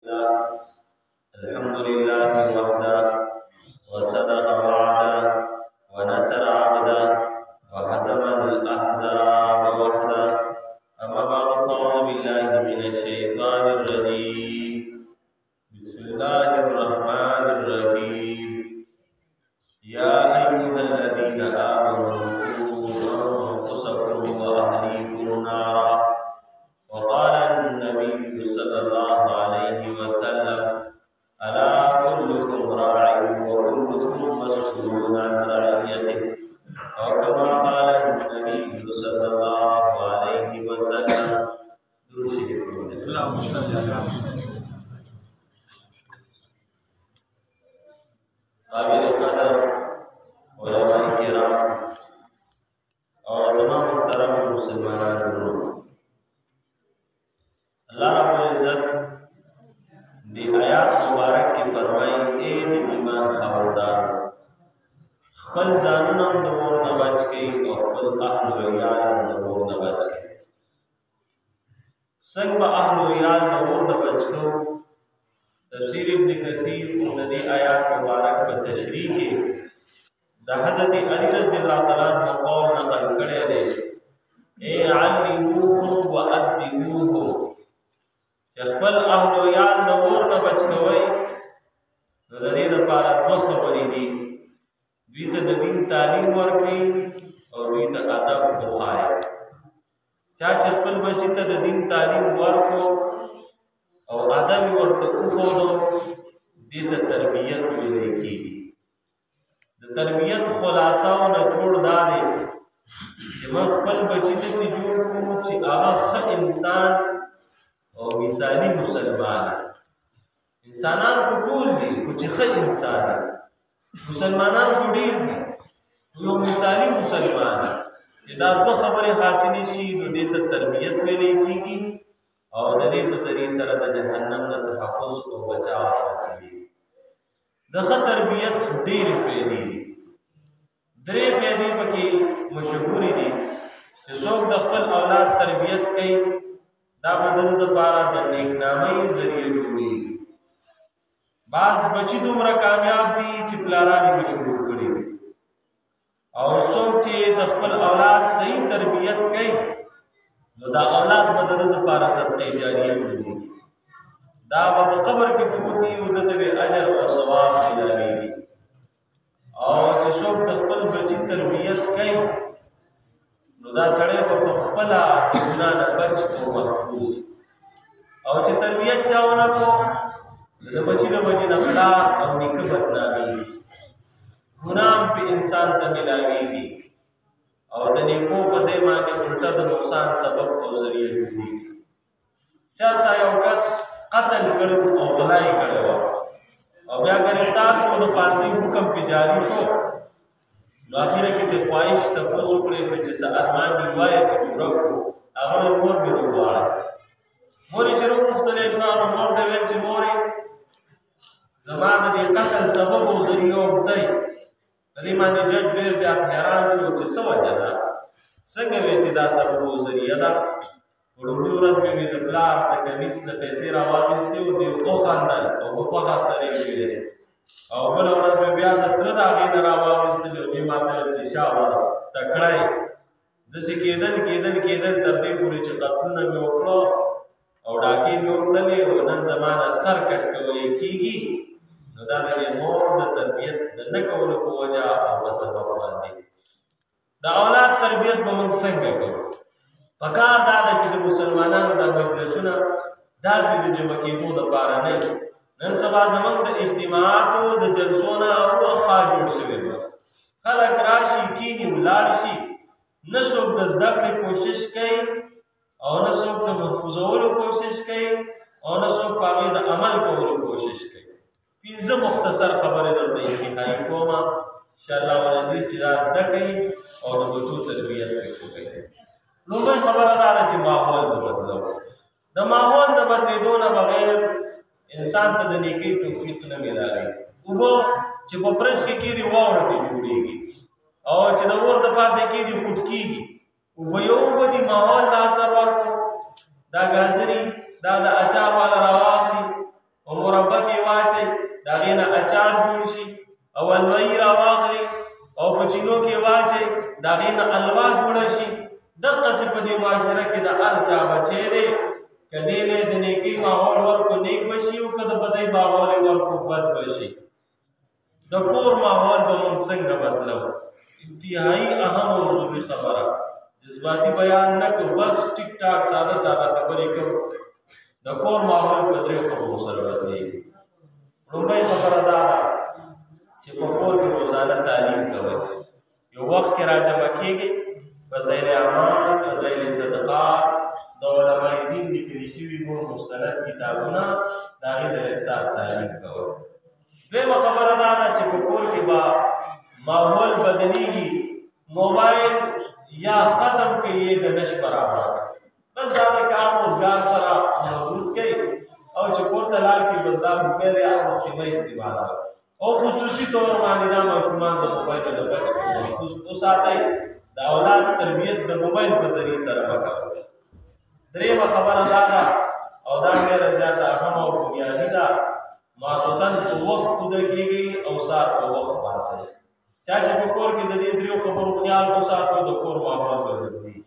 الحمد لله وحده وصدق وعده ونصر عبده وهزم الأحزاب وحده. أما بعد فأعوذ بالله من الشيطان الرجيم. بسم الله الرحمن الرحيم. يا أيها الذين آمنوا قوا أنفسكم وأهليكم نارا. وقال النبي صلى الله عليه وسلم: ألا كلكم راع وكلكم مسؤول عن رعيته. أو كما قال النبي صلى الله عليه وسلم. قابل قدر علماء کرام اور تمام محترم مسلمانانو، اللہ رب العزت دی آیات مبارک کی فرمائی: اے ایمان خبردار، خپل ځانونه د اور نه بچ کړئ او خپل اهل و عیال د اور نه بچ کړئ. څنګه به اهل و عیال د اور نه بچ کړو؟ تفسیر ابن کثیر د دې آیات مبارک په تشریح کې د حضرت علی رضی الله تعالی عنہ قول نقل کړی دی: اے علموهم وادبوهم، چې خپل اهل و عیال د اور نه بچ کوئ نو د دې لپاره دوه خبرې دي. دوی ته د دین تعلیم ورکړئ او دوی ته ادب وښایئ. چا چې خپل بچي ته د دین تعلیم ورکړو او ادب ورته وښودو، دې ته تربیت ویلی کېږي. د تربیت خلاصه او نچوړ دا دی چې موږ خپل بچي داسې جوړ کړو چې هغه ښه انسان او مثالی مسلمان. انسانان خو ټول دي، خو چې ښه انسان مسلمانان خو ډېر دي، یو مثالی مسلمان چې دا دوه خبرې حاصلې شي نو دې ته تربیت ویلی کېږي او د دې په ذریعې سره د جهنم نه تحفظ او بچاو حاصلېږي. د ښه تربیت ډېرې فایدې دي. درې فایدې پکې مشهورې دي چې څوک د خپل اولاد تربیت کوي، دا به د ده دپاره د نیکنامۍ ذریعه جوړېږي. بعض بچي دومره کامیاب دي چې پلاران یې مشهور کړي وي، او څوک چې د خپل اولاد صحیح تربیت کوي نو دا اولاد به د ده دپاره صدقه جاریه جوړېږي. دا به په قبر کې پروت وي او ده ته به اجر او ثواب ملاوېږي. او چې څوک د خپل بچي تربیت کوي نو دا سړی به په خپله ګناه نه بچ او محفوظ. او چې تربیت چا ونه کړو د بچي د وجې نه پلار او نیکه بدنامېږي، ګناه هم پې انسان ته ملاوېږي او د نیکو په ځای باندې الټه د نقصان سبب او ذریعه جوړېږي. چېرته یو کس قتل کړی او غلا یې کړې وه او بیا ګرفتار شو، د پانسۍ حکم پې جاري شو، نو اخره کې د خواهش تپوس وکړی شو چې څه ارمان دې ووایه چې پوره کړو. هغه مې مور مې راغواړه. مور یې چې راوپوښتلی شو نو مور ته ویل چې مورې زما د دې قتل سبب او ذریعه هم ته یې. په دې باندې جج ډېر زیات حیران شو چې څه وجه ده، څنګه وې چې دا سبب او ذریعه ده. لومړۍ ورځ مې د پلار د کمیس نه پیسې راواخېستې او دې وخندل او په خوښه سره یې ویلې، او بله ورځ مې بیا زه تره د هغې نه راواخېستلې او ویې ماته ویل چې شاباس تکړه یې. داسې کېدل تر دې پورې چې قتلونه مې وکړو او ډاکې مې وکړلې او نن زما نه سر کټ کولی کېږي. نو دا د دې مور د تربیت د نه کولو په وجه او په سبب باندې. د اولاد تربیت به موږ څنګه کوو؟ پکار دا ده چې د مسلمانانو دا مجلسونه داسې د جمع کېدو دپاره نه وي. نن سبا زموږ د اجتماعاتو د جلسو نه خوا جوړ شوی، بس خلک راشي کېني ولاړ شي، نه څوک د زده کړې کوشش کوي او نه څوک د محفوظولو کوشش کوي او نه څوک په هغې د عمل کولو کوشش کوي. پنځه مختصر خبرې درته انتهایي کوم انشاءالله العزیز چې دا زده کوي او د بچو تربیت پرې وکړي. لومړۍ خبره دا ده چې ماحول به بدلو. د ماحول د بدلېدو نه بغیر انسان ته د نیکۍ توفیق نه میلاوي. اوبه چې په برج کې کېږي واوره ترې جوړېږي او چې د اور د پاسه کېږي خوټ کېږي. اوبه یو اوبه دي، ماحول ته اثر ورکړو، دا ګازري دا د اچار والا راواخلي محبت بشي د کور ماحول به موږ څنګه بدلو انتهایی اهم او ضروري خبره جذباتي بیان نه کو بس ټیک ټاک ساده ساده خبرې کوو د کور ماحول په دریو خبرو سره بدلېږي لومړۍ خبره دا ده چې په کور کې روزانه تعلیم کوئ یو وخت کې راجمع کېږي فضایل اعمال فضایل صدقات د علماء دین لیکلي شوي نور مستند کتابونه د هغې د احساب تعلیم کوئ دویمه خبره دا ده چې په کور کې به ماحول بدلېږي موبایل یا ختم کوي د نش برابر بس دا د کار روزګار سره محدود کوي او چې کور ته لاړ شي بس دا موبایل یا هغه وخت به استعماله او خصوصي طور باندې دا ماشومان د موبایل نه بچ وساتئ د اولاد تربیت د موبایل په ذریعه سره وکړئ درېیمه خبره دا ده او دا ډېره زیاته اهم او بنیادي ده ماسوتن په وخت اوده کېږي او سهار په وخت پاڅئ چا چې په کور کې د دې دریو خبرو خیال وساتو د کور ماحول بدلېږي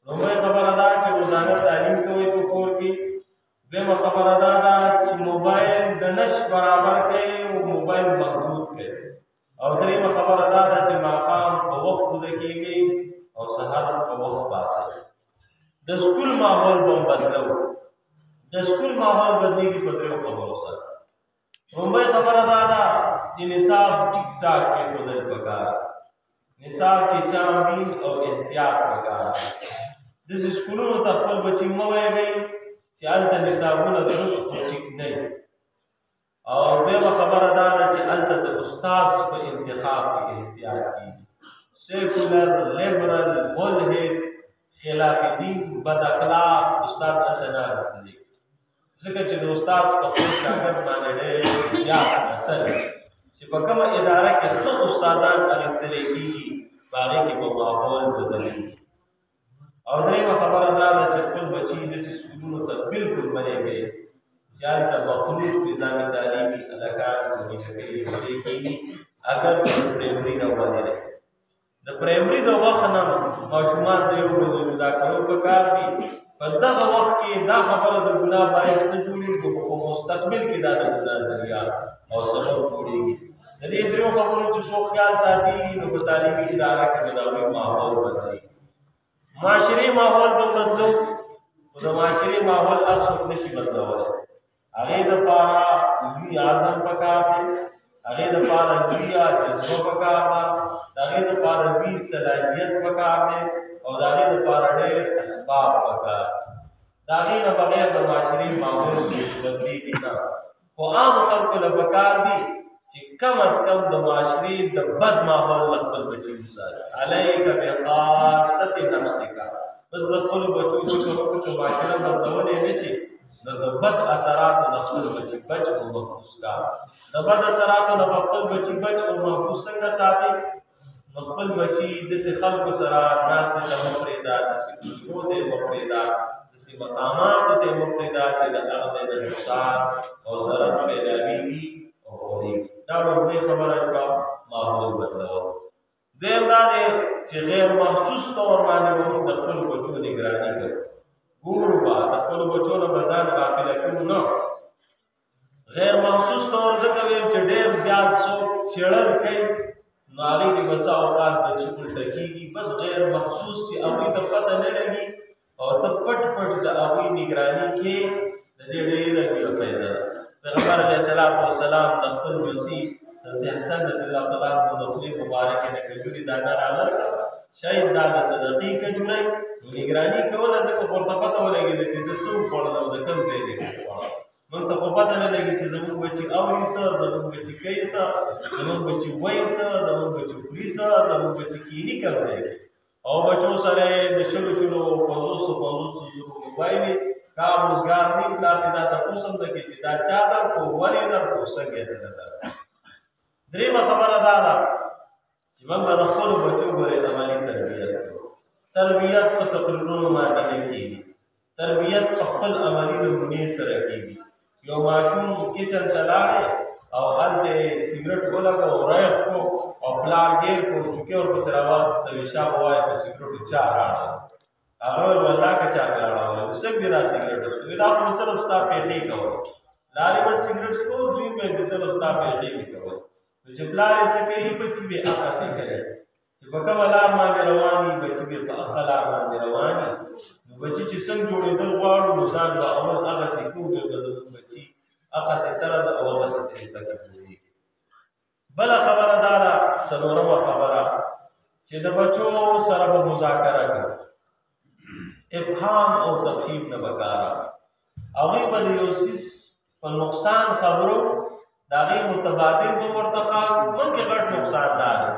لومړۍ خبره دا چې روزانه تعلیم کوئ په کور کې دویمه خبره دا ده چې موبایل د نش برابر کوي او موبایل محدود کوي او دریمه خبره دا ده چې ماښام په وخت اوده کېږي او سهار په وخت پاڅئ د سکول ماحول به هم بدلو د سکول ماحول بدلېږي په دریو خبرو سره لومړۍ خبره دا ده چې نصاب ټیک ټاک کېښودل پکار نصاب کې چانبین او احتیاط پکار داسې سکولونو ته خپل بچي مه ویږئ چې هلته نصابونه درست او ټیک نه وي او دویمه خبره دا ده چې هلته د استاذ په انتخاب کې احتیاط کېږي سیکولر لیبرل ملحد خلاف دین بد اخلاق استاد هلته نه اخیستلی ځکه چې د استاد په خپل شاګرد باندې ډېر زیات اثر چې په کومه اداره کې ښه استادان اخیستلی کېږي په هغې کې به ماحول بدلېږي او درېیمه خبره دا ده چې خپل بچي داسې سکولونو ته بلکل مه لېږئ چې هلته مخلوط نظامي تعلیمي هلکان کوي بچی کېږي اگر چې د پرایمري نه ولې دی د پرایمري د وخت نه ماشومان د یو بل جدا کول پکار دي په دغه وخت کې دا خبره د ګناه باعث نه جوړېږي خو په مستقبل کې دا د ګناه ذریعه او سبب جوړېږي د دې دریو خبرو چې څوک خیال ساتي نو په تعلیمي اداره کې د هغوی ماحول بدلېږي معاشري ماحول به بدلو خو د معاشري ماحول هر څوک نشي بدلولی هغې دپاره لوی عزم پکار دی هغې دپاره لویه جذبه پکار ده د هغې دپاره لوی صلاحیت پکار دی او د هغې دپاره ډېر اسباب پکار دي د هغې نه بغیر د معاشري ماحول بدلېږي نه خو عامو خلکو له پکار دي چې کم از کم د معاشري د بد ماحول نه خپل بچي وساتي علیک بخاصة نفسک بس د خپلو بچو فکر وکړو چې معاشره بدلولی نه شي نو د بد اثراتو نه خپل بچي بچ او محفوظ کړه د بد اثراتو نه خپل بچي بچ او محفوظ څنګه ساتي نو خپل بچي داسې خلکو سره ناستې ته مه پرېږده داسې کلتور ته یې مه پرېږده داسې مقاماتو ته یې مه پرېږده چې د هغه ځای نه نقصان او ضرر پیداویږي او خورېږي دا لومړۍ خبره شوه ماحول بدلول دویم دا دی چې غیر محسوس طور باندې به موږ د خپلو بچو نګراني کوو ګورو به د خپلو بچو نه به ځان غافله کوو نه غیر محسوس طور ځکه ویم چې ډېر زیات څوک څېړل کوي نو هغې کې به څه اوقات بچي الټه کېږي بس غیر محسوس چې هغوی ته پته نه لګي او ته پټ پټ د هغوی نګراني کې د دې ډېره ګټه پیدا ده پیغمبر علیه السلام د خپل ورسي حضرت حسن رضی الله تعالی عنہ د خپل مبارک نه کجوري دانه راغله شاید دا د صدقې کجوري نگرانی کوله ځکه ورته پته ولګېده چې د څه وخوړل او د کوم ځای دی وخوړل موږ ته خو پته نه لګي چې زموږ بچي اوري څه زموږ بچي کوي څه زموږ بچي وایي څه زموږ بچي خوري څه زموږ بچي کیني کوم ځای کې او بچو سره د شلو 500 زرو موبایل کار روزګار نه پلار دې دا تاسو هم د کې چې دا چا در کو ولې در کو څنګه ده درېمه خبره دا ده چې موږ به د خپلو بچو ګورې عملي تربیت کوو تربیت په تقریرونو باندې نه کېږي تربیت په خپل عملي نمونې سره کېږي یو ماشوم کچن ته لاړې او هلته سګرټ ولګو ریخ کو او پلار ګیر کو چونکې ورپسې راواخېسته وي شا به وایي په سګرټو چا راړل هغه ویل والله که چا مې راړولی څنګه دې دا سګرټ وڅښو دا خو صرف ستا پیټې کول پلار به سیګریټ څکو دوی به چې سره ستا پیغې کې کول نو چې پلار یې څه کوي بچي به هغسې کوي چې په کومه لار باندې روان وي بچي به په هغه لار باندې روان وي نو بچي چې څنګه جوړېدل غواړو نو ځان به اول هغسې کوو بیا به زموږ بچي هغسې طرز او هغسې طریقه کې جوړېږي. بله خبره دا ده څلورمه خبره چې د بچو سره به مذاکره کوو افهام او تفهیم نه به کار هغوی به د یو څیز په نقصان خبرو د هغې متبادل به ورته ښایو موږ کې غټ نقصان دا دی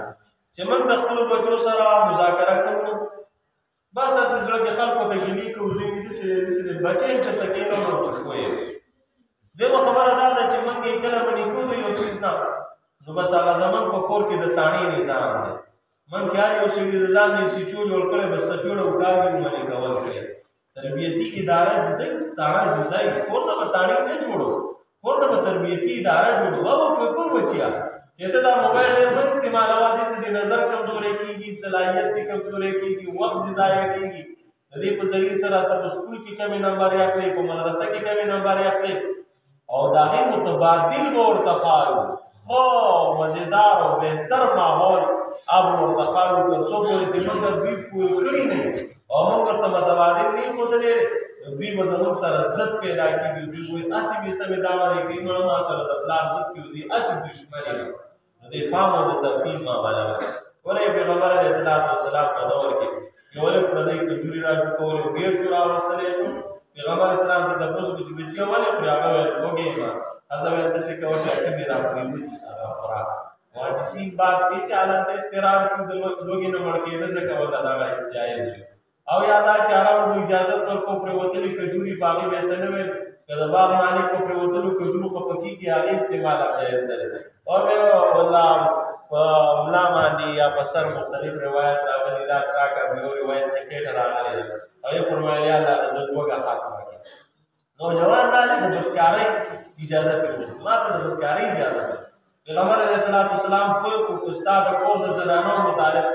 چې موږ د خپلو بچو سره مذاکره کوو بس هسې زړه کې خلکو ته ګیلې کوو زوی مې داسې دی داسې دی بچی یم چېرته کښېنوم او چپ ویې دویمه خبره دا ده چې موږ یې کله منې کوو د یو څیز نه نو بس هغه زموږ په کور کې د تاڼې نظام دی موږ کې هر یو سړي د ځان نه سیچو جوړ کړی بس سپېړه وکاږي منې کول کوي تربیتي اداره جدای تاڼه جدای کور ته به تاڼې نه جوړو کور ته به تربیتي اداره جوړو بابا کور بچیا چې ته دا موبایل یې مه استعمالوه داسې د نظر کمزوری کېږي صلاحیت دې کمزوری کېږي وخت دې ضایع کېږي د دې په ذریعې سره ته په سکول کې کمې نمبر اخلې په مدرسه کې کمې نمبر اخلې او د هغې متبادل به ورته ښایو ښه مزېدار او بهتر ماحول اب ورته ښایو تر څو پورې چې موږ دوی پوه کړي نه او موږ ورته متبادل نه یو ښودلی دوی به زموږ سره ضد پیدا کېږي دوی وایي هسې بې سمې دا ونې کوي ما سره د پلار ضد کې وځي هسې دشمني ده نو د فهم او د تفهیم معامله ده ګوره پیغمبر علیه السلام په دور کې یو هلک پردۍ کجورې راجوکولې او ډېر شو راوستلی شو پیغمبر اسلام ته تپوس وکړو چې بچیه ولې خورې هغه ویل وږی یم ښځه ویل داسې کوه چې اچې مې راپرېوتي هغه خوراک محدثین بحث کوي چې حالت اضطرار کې د لوږې نه مړ کېده ځکه ورته دغه جایز وي او یا دا چې عربو به اجازت ورکړو پرېوتلې کجورې په هغې به څه نه ویل که د باغ مالک په پرېوتلو کجورو خفه کېږي هغې استعمال هم جایز دی او بیا والله په ملا باندې یا په سر مختلف روایت راغلي لاس راکړه یو روایت چې کېټه راغلی ده او یې فرمایل یا الله د لوږه خاتمه کړي نوجوان باندې د بدکارۍ اجازه کوي ما ته د بدکارۍ اجازه ده پیغمبر علیه السلام پوه کړو که ستا د کور د زنانو متعلق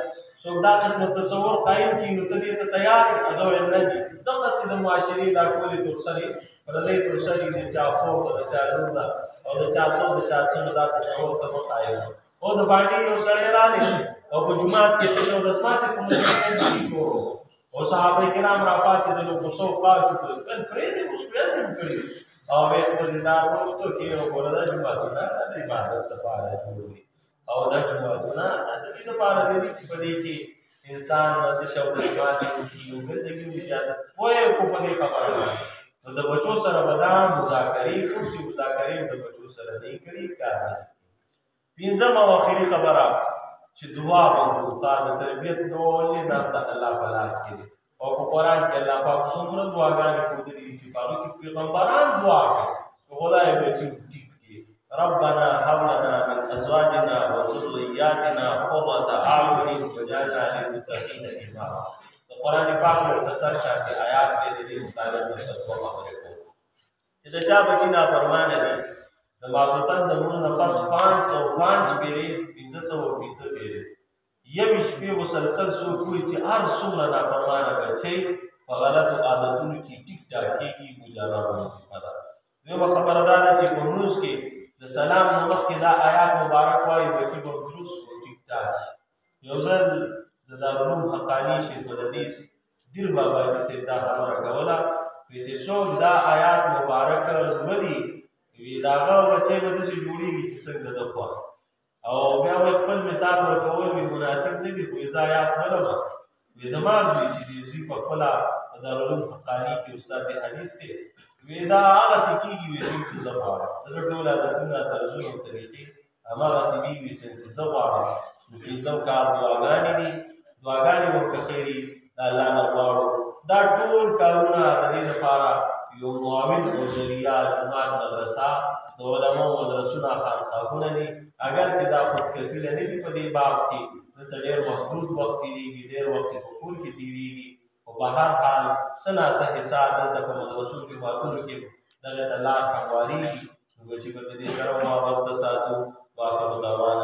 څوک دا قسمه تصور قایم کړي نو ته دې ته تیار یې هغه ویل نه ځي دغسې د معاشرې دا ټولې ترسرې پردۍ ترسرې د چا خوب د چا لور ده او د چا څو د چا څه دا تصور ته مه قایم او د باندې یو سړی راغلی او په جومات کې تشه ورځماتې په مسلمان شو او صحابه کرام راپاڅېدل او په څو کار شو پرېږدې اوس پیسې هم کړي او بیا خپل دیدار وروستو کې او ګوره دا جوماتونه د عبادت لپاره جوړ دي او دا جوماتونه د دې لپاره دي چې په دې کې انسان د شو د جومات یو ګرځېږي اجازه پوهه کو په دې خبره باندې نو د بچو سره به دا مذاکرې کوو چې مذاکرې د بچو سره نه کړي کار نه پنځمه او اخري خبره چې دعا وکړو د تربیت ډول نظام د الله په لاس کې دی او په قرآن کې الله پاک څومره دعاګانې ښودلي چې په هغو کې پیغمبران دعا کوي چې خدای بچي ټیک کړي ربنا هب لنا من ازواجنا وذرياتنا قرة اعين واجعلنا للمتقين اماما د قرآن پاک مختصر شانتي آیات دې دې مطالعه وکړو چې د چا بچي نافرمانه دي د ماسوتن د مونږ نه پس 505 پیرې 1515 پیرې یوې شپې مسلسل څوک وایي چې هر څومره نافرمانه بچی په غلطو عادتونو کې ټیک ټاک کېږي مجرد وظیفه ده دویمه خبره دا ده چې په لمونځ کې د سلام نه مخکې دا آیات مبارک وایي بچي به درست او ټیک ټاک شي یو ځل د دارالعلوم حقاني شیخ الحدیث دیر باباجي صاحب دا خبره کوله چې څوک دا آیات مبارک لولي وی د هغه بچی به داسې جوړېږي چې څنګه د خوښ او بیا به خپل مثال ورکول وي مناسب نه دي خو زه آیات نه لرم وی زما زوی چې دی زوی په خپله په دارالعلوم حقاني کې استاد حدیث دی وی دا هغسې کېږي وی څنګه چې زه غواړم دغه ټول عادتونه طرزونه او طریقې هماغسې کېږي وی څنګه چې زه غواړم نو پنځم کار دعاګانې دي دعاګانې ورته خیري د الله نه غواړو دا ټول کارونه د دې لپاره یو معاون او ذریعه جومات مدرسه د علماو مدرسونه خانقاهونه دي اگر چې دا خودکفیله نه دي په دې باب کې دلته ډېر محدود وخت تېرېږي ډېر وخت په کور کې تېرېږي خو په هر حال څه ناڅه حساب دلته په مدرسو جوماتونو کې دغه ته لار هموارېږي نو چې به د دې سره وابسته ساتو واخر دعوانا